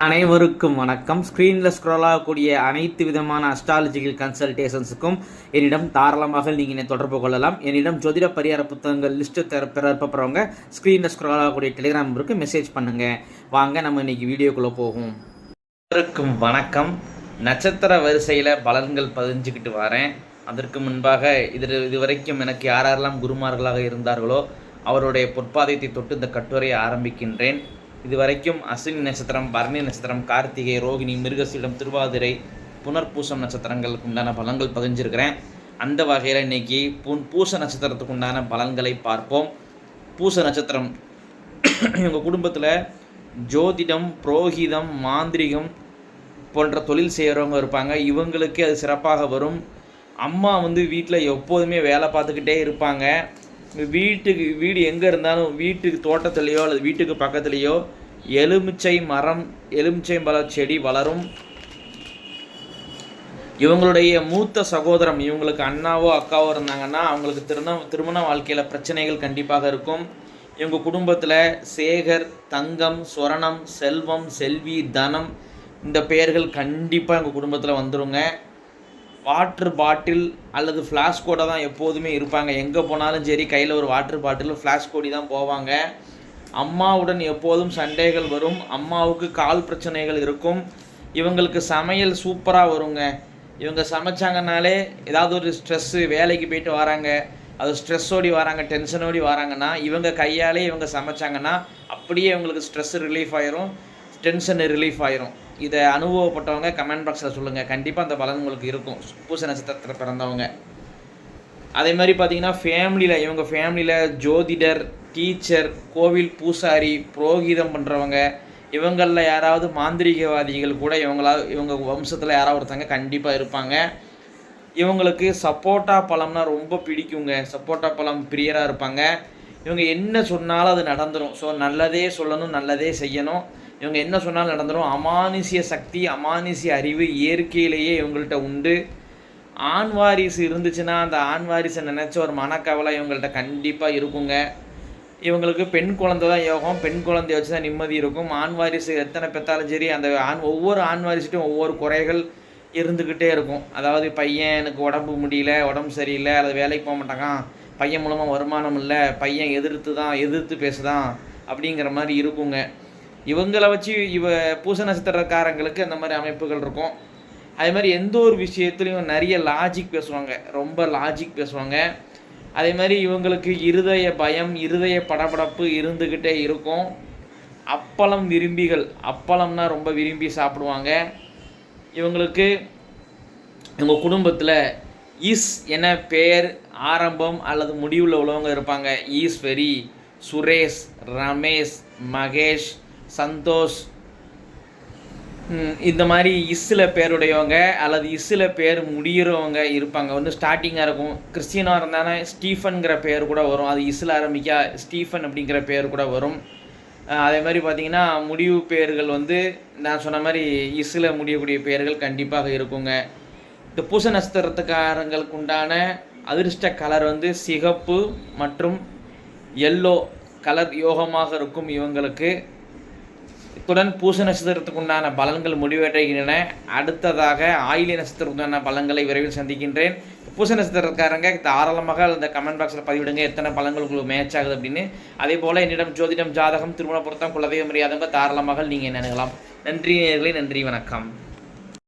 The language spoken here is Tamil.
அனைவருக்கும் வணக்கம். ஸ்க்ரீனில் ஸ்க்ரோல் ஆகக்கூடிய அனைத்து விதமான அஸ்ட்ராலஜிக்கல் கன்சல்டேஷன்ஸுக்கும் என்னிடம் தாராளமாக நீங்கள் தொடர்பு கொள்ளலாம். என்னிடம் ஜோதிட பரிகார புத்தகங்கள் லிஸ்ட்டு பெறப்படுறவங்க ஸ்க்ரீனில் ஸ்க்ரோல் ஆகக்கூடிய டெலிகிராம் நம்பருக்கு மெசேஜ் பண்ணுங்கள். வாங்க நம்ம இன்றைக்கி வீடியோக்குள்ளே போகும். அனைவருக்கும் வணக்கம். நட்சத்திர வரிசையில் பலன்கள் பதிஞ்சுக்கிட்டு வரேன். அதற்கு முன்பாக இதுவரைக்கும் எனக்கு யாரெல்லாம் குருமார்களாக இருந்தார்களோ அவருடைய பொற்பாதத்தை தொட்டு இந்த கட்டுரையை ஆரம்பிக்கின்றேன். இதுவரைக்கும் அஸ்வினி நட்சத்திரம், பரணி நட்சத்திரம், கார்த்திகை, ரோகிணி, மிருகசீடம், திருவாதிரை, புனர்பூசம் நட்சத்திரங்களுக்கு உண்டான பலன்கள் பதிஞ்சிருக்கிறேன். அந்த வகையில் இன்றைக்கி பூச நட்சத்திரத்துக்கு உண்டான பலன்களை பார்ப்போம். பூச நட்சத்திரம் இவங்க குடும்பத்தில் ஜோதிடம், புரோகிதம், மாந்திரிகம் போன்ற தொழில் செய்கிறவங்க இருப்பாங்க. இவங்களுக்கு அது சிறப்பாக வரும். அம்மா வீட்டில் எப்போதுமே வேலை பார்த்துக்கிட்டே இருப்பாங்க. வீடு எங்கே இருந்தாலும் வீட்டுக்கு தோட்டத்துலேயோ அல்லது வீட்டுக்கு பக்கத்துலேயோ எலுமிச்சை மரம், எலுமிச்சை பழ செடி வளரும். இவங்களுடைய மூத்த சகோதரம், இவங்களுக்கு அண்ணாவோ அக்காவோ இருந்தாங்கன்னா அவங்களுக்கு திருமண வாழ்க்கையில் பிரச்சனைகள் கண்டிப்பாக இருக்கும். இவங்க குடும்பத்தில் சேகர், தங்கம், சொரணம், செல்வம், செல்வி, தனம் இந்த பெயர்கள் கண்டிப்பாக எங்கள் குடும்பத்தில் வந்துடுங்க. வாட்டர் பாட்டில் அல்லது ஃப்ளாஸ்கோட தான் எப்போதுமே இருப்பாங்க. எங்கே போனாலும் சரி கையில் ஒரு வாட்டர் பாட்டில், ஃப்ளாஸ்கோடி தான் போவாங்க. அம்மாவுடன் எப்போதும் சண்டைகள் வரும். அம்மாவுக்கு கால் பிரச்சனைகள் இருக்கும். இவங்களுக்கு சமையல் சூப்பராக வருங்க. இவங்க சமைச்சாங்கனாலே ஏதாவது ஒரு ஸ்ட்ரெஸ்ஸு, வேலைக்கு போயிட்டு வராங்க, அது ஸ்ட்ரெஸ்ஸோடி வராங்க, டென்ஷனோடி வராங்கன்னா இவங்க கையாலே இவங்க சமைச்சாங்கன்னா அப்படியே இவங்களுக்கு ஸ்ட்ரெஸ் ரிலீஃப் ஆயிரும், டென்ஷன் ரிலீஃப் ஆயிரும். இதை அனுபவப்பட்டவங்க கமெண்ட் பாக்ஸில் சொல்லுங்கள். கண்டிப்பாக அந்த பலன் உங்களுக்கு இருக்கும். பூச நட்சத்திரத்தில் பிறந்தவங்க. அதே மாதிரி பார்த்திங்கன்னா இவங்க ஃபேமிலியில் ஜோதிடர், டீச்சர், கோவில் பூசாரி, புரோகிதம் பண்ணுறவங்க, இவங்களில் யாராவது மாந்திரிகவாதிகள் கூட இவங்க வம்சத்தில் யாராவது ஒருத்தங்க கண்டிப்பாக இருப்பாங்க. இவங்களுக்கு சப்போட்டா பழம்னா ரொம்ப பிடிக்குங்க. சப்போட்டா பழம் பிரியராக இருப்பாங்க. இவங்க என்ன சொன்னாலும் அது நடந்துடும். ஸோ நல்லதே சொல்லணும், நல்லதே செய்யணும். இவங்க என்ன சொன்னாலும் நடந்துடும். அமானுஷ்ய சக்தி, அமானுஷ்ய அறிவு இயற்கையிலேயே இவங்கள்ட்ட உண்டு. ஆண் வாரிசு இருந்துச்சுன்னா அந்த ஆண் வாரிசை நினச்ச ஒரு மனக்கவலை இவங்கள்ட்ட கண்டிப்பாக இருக்குங்க. இவங்களுக்கு பெண் குழந்தை தான் யோகம். பெண் குழந்தைய வச்சு தான் நிம்மதி இருக்கும். ஆண் வாரிசு எத்தனை பெற்றாலும் சரி அந்த ஒவ்வொரு ஆண் வாரிசுட்டும் ஒவ்வொரு குறைகள் இருந்துக்கிட்டே இருக்கும். அதாவது பையனுக்கு உடம்பு முடியல, உடம்பு சரியில்லை, அல்லது வேலைக்கு போக மாட்டாங்க, பையன் மூலமாக வருமானம் இல்லை, பையன் எதிர்த்து பேசுதான் அப்படிங்கிற மாதிரி இருக்குங்க. இவங்களை வச்சு பூச நட்சத்திரக்காரங்களுக்கு அந்த மாதிரி அமைப்புகள் இருக்கும். அதே மாதிரி எந்த ஒரு விஷயத்துலையும் நிறைய லாஜிக் பேசுவாங்க, ரொம்ப லாஜிக் பேசுவாங்க. அதே மாதிரி இவங்களுக்கு இருதய பயம், இருதய படபடப்பு இருந்துக்கிட்டே இருக்கும். அப்பளம் விரும்பிகள், அப்பளம்னா ரொம்ப விரும்பி சாப்பிடுவாங்க. இவங்களுக்கு இவங்க குடும்பத்தில் ஈஸ் என பெயர் ஆரம்பம் அல்லது முடிவில் உள்ளவங்க இருப்பாங்க. ஈஸ்வரி, சுரேஷ், ரமேஷ், மகேஷ், சந்தோஷ், இந்த மாதிரி இஸ்ஸில் பேருடையவங்க அல்லது இஸ்ஸில் பேர் முடிகிறவங்க இருப்பாங்க. ஸ்டார்டிங்காக இருக்கும். கிறிஸ்டியனாக இருந்தானே ஸ்டீஃபனுங்கிற பேர் கூட வரும். அது இஸ்ஸில் ஆரம்பிக்கா ஸ்டீஃபன் அப்படிங்கிற பேர் கூட வரும். அதே மாதிரி பார்த்திங்கன்னா முடிவு பெயர்கள் நான் சொன்ன மாதிரி இஸ்ஸில் முடியக்கூடிய பெயர்கள் கண்டிப்பாக இருக்குங்க. இந்த பூச நட்சத்திரத்துக்காரங்களுக்கு உண்டான அதிர்ஷ்ட கலர் சிகப்பு மற்றும் எல்லோ கலர் யோகமாக இருக்கும் இவங்களுக்கு. இத்துடன் பூச நட்சத்திரத்துக்கு உண்டான பலன்கள் முடிவடைகின்றன. அடுத்ததாக ஆயிலிய நட்சத்திரத்துக்கு உண்டான பலன்களை விரைவில் சந்திக்கின்றேன். பூச நட்சத்திரக்காரங்க தாராளமாக அந்த கமெண்ட் பாக்ஸில் பதிவிடுங்க எத்தனை பலன்கள் உங்களுக்கு மேட்ச் ஆகுது அப்படின்னு. அதே போல் என்னிடம் ஜோதிடம், ஜாதகம், திருமண பொருத்தம், குலதெய்வம் அறியாதவங்க தாராளமாக நீங்கள் நினைக்கலாம். நன்றி நேயர்களே, நன்றி, வணக்கம்.